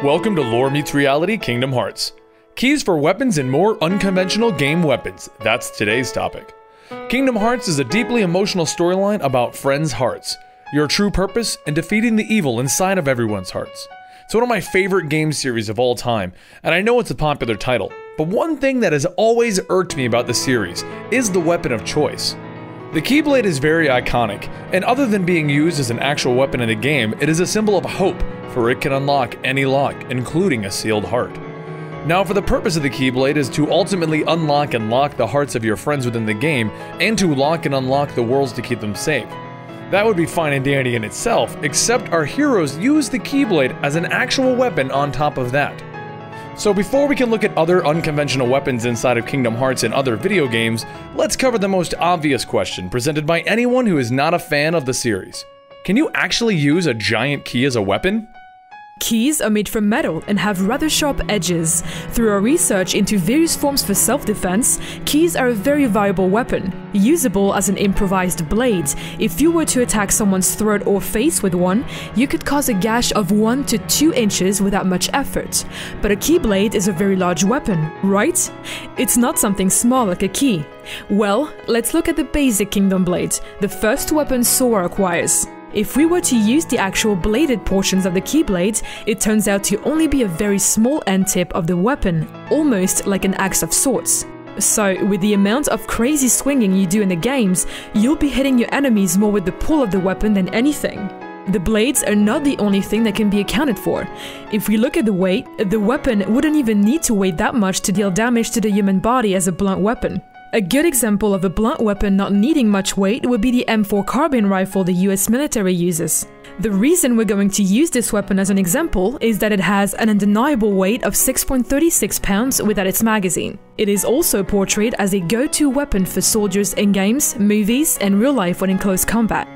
Welcome to Lore Meets Reality Kingdom Hearts. Keys for weapons and more unconventional game weapons. That's today's topic. Kingdom Hearts is a deeply emotional storyline about friends' hearts, your true purpose, and defeating the evil inside of everyone's hearts. It's one of my favorite game series of all time, and I know it's a popular title, but one thing that has always irked me about the series is the weapon of choice. The Keyblade is very iconic, and other than being used as an actual weapon in the game, it is a symbol of hope, for it can unlock any lock, including a sealed heart. Now, for the purpose of the Keyblade is to ultimately unlock and lock the hearts of your friends within the game, and to lock and unlock the worlds to keep them safe. That would be fine and dandy in itself, except our heroes use the Keyblade as an actual weapon on top of that. So before we can look at other unconventional weapons inside of Kingdom Hearts and other video games, let's cover the most obvious question presented by anyone who is not a fan of the series. Can you actually use a giant key as a weapon? Keys are made from metal and have rather sharp edges. Through our research into various forms for self-defense, keys are a very viable weapon, usable as an improvised blade. If you were to attack someone's throat or face with one, you could cause a gash of 1 to 2 inches without much effort. But a keyblade is a very large weapon, right? It's not something small like a key. Well, let's look at the basic Kingdom Blade, the first weapon Sora acquires. If we were to use the actual bladed portions of the Keyblade, it turns out to only be a very small end tip of the weapon, almost like an axe of sorts. So, with the amount of crazy swinging you do in the games, you'll be hitting your enemies more with the pull of the weapon than anything. The blades are not the only thing that can be accounted for. If we look at the weight, the weapon wouldn't even need to weigh that much to deal damage to the human body as a blunt weapon. A good example of a blunt weapon not needing much weight would be the M4 carbine rifle the US military uses. The reason we're going to use this weapon as an example is that it has an undeniable weight of 6.36 pounds without its magazine. It is also portrayed as a go-to weapon for soldiers in games, movies, and real life when in close combat.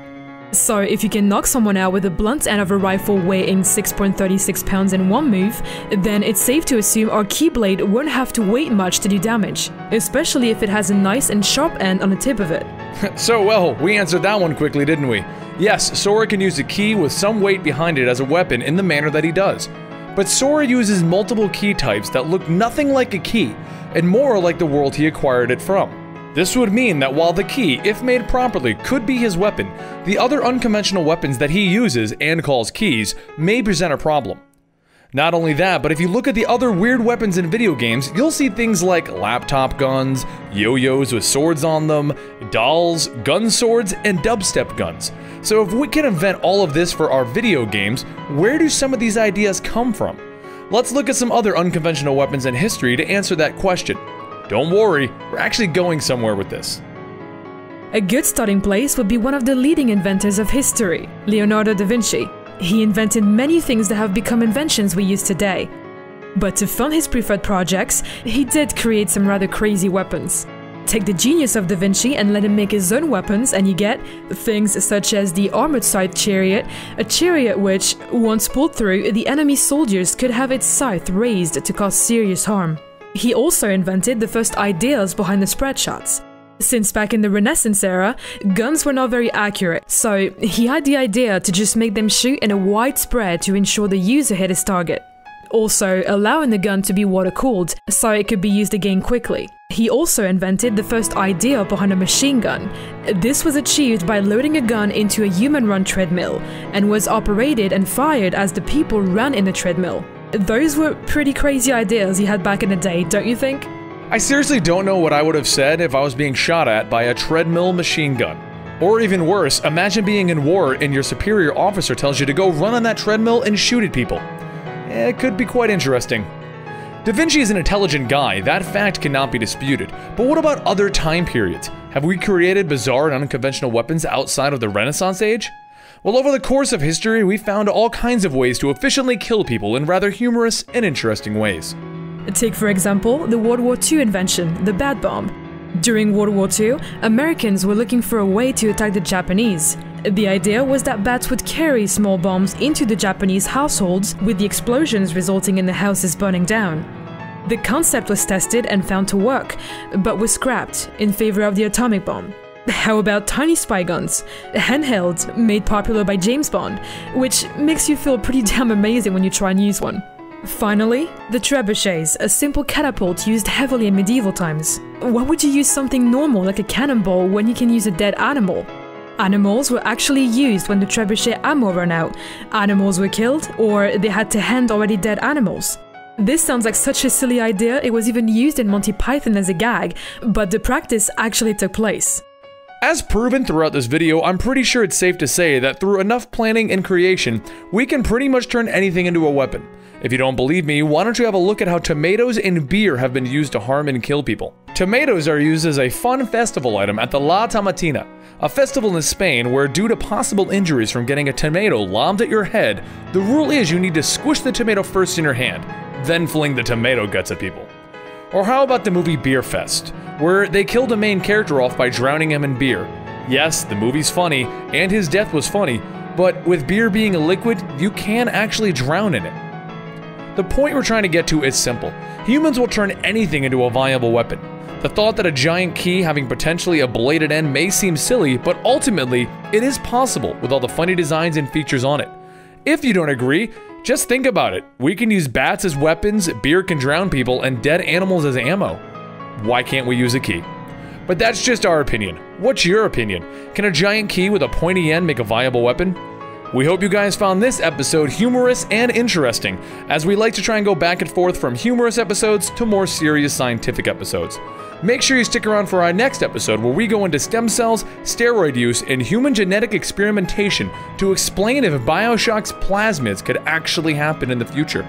So, if you can knock someone out with the blunt end of a rifle weighing 6.36 pounds in one move, then it's safe to assume our Keyblade won't have to weigh much to do damage, especially if it has a nice and sharp end on the tip of it. So well, we answered that one quickly, didn't we? Yes, Sora can use a key with some weight behind it as a weapon in the manner that he does. But Sora uses multiple key types that look nothing like a key, and more like the world he acquired it from. This would mean that while the key, if made properly, could be his weapon, the other unconventional weapons that he uses and calls keys may present a problem. Not only that, but if you look at the other weird weapons in video games, you'll see things like laptop guns, yo-yos with swords on them, dolls, gun swords, and dubstep guns. So if we can invent all of this for our video games, where do some of these ideas come from? Let's look at some other unconventional weapons in history to answer that question. Don't worry, we're actually going somewhere with this. A good starting place would be one of the leading inventors of history, Leonardo Da Vinci. He invented many things that have become inventions we use today. But to fund his preferred projects, he did create some rather crazy weapons. Take the genius of Da Vinci and let him make his own weapons and you get things such as the armored scythe chariot, a chariot which, once pulled through, the enemy soldiers could have its scythe raised to cause serious harm. He also invented the first ideas behind the spread shots. Since back in the Renaissance era, guns were not very accurate, so he had the idea to just make them shoot in a wide spread to ensure the user hit his target. Also, allowing the gun to be water-cooled, so it could be used again quickly. He also invented the first idea behind a machine gun. This was achieved by loading a gun into a human-run treadmill, and was operated and fired as the people ran in the treadmill. Those were pretty crazy ideas he had back in the day, don't you think? I seriously don't know what I would have said if I was being shot at by a treadmill machine gun. Or even worse, imagine being in war and your superior officer tells you to go run on that treadmill and shoot at people. It could be quite interesting. Da Vinci is an intelligent guy, that fact cannot be disputed. But what about other time periods? Have we created bizarre and unconventional weapons outside of the Renaissance age? Well, over the course of history, we found all kinds of ways to efficiently kill people in rather humorous and interesting ways. Take, for example, the World War II invention, the bat bomb. During World War II, Americans were looking for a way to attack the Japanese. The idea was that bats would carry small bombs into the Japanese households, with the explosions resulting in the houses burning down. The concept was tested and found to work, but was scrapped in favor of the atomic bomb. How about tiny spy guns? Handheld, made popular by James Bond, which makes you feel pretty damn amazing when you try and use one. Finally, the trebuchets, a simple catapult used heavily in medieval times. Why would you use something normal like a cannonball when you can use a dead animal? Animals were actually used when the trebuchet ammo ran out. Animals were killed, or they had to hand already dead animals. This sounds like such a silly idea, it was even used in Monty Python as a gag, but the practice actually took place. As proven throughout this video, I'm pretty sure it's safe to say that through enough planning and creation, we can pretty much turn anything into a weapon. If you don't believe me, why don't you have a look at how tomatoes and beer have been used to harm and kill people. Tomatoes are used as a fun festival item at the La Tomatina, a festival in Spain where, due to possible injuries from getting a tomato lobbed at your head, the rule is you need to squish the tomato first in your hand, then fling the tomato guts at people. Or how about the movie Beer Fest, where they killed a main character off by drowning him in beer. Yes, the movie's funny, and his death was funny, but with beer being a liquid, you can actually drown in it. The point we're trying to get to is simple. Humans will turn anything into a viable weapon. The thought that a giant key having potentially a bladed end may seem silly, but ultimately, it is possible with all the funny designs and features on it. If you don't agree, just think about it. We can use bats as weapons, beer can drown people, and dead animals as ammo. Why can't we use a key? But that's just our opinion. What's your opinion? Can a giant key with a pointy end make a viable weapon? We hope you guys found this episode humorous and interesting, as we like to try and go back and forth from humorous episodes to more serious scientific episodes. Make sure you stick around for our next episode where we go into stem cells, steroid use, and human genetic experimentation to explain if Bioshock's plasmids could actually happen in the future.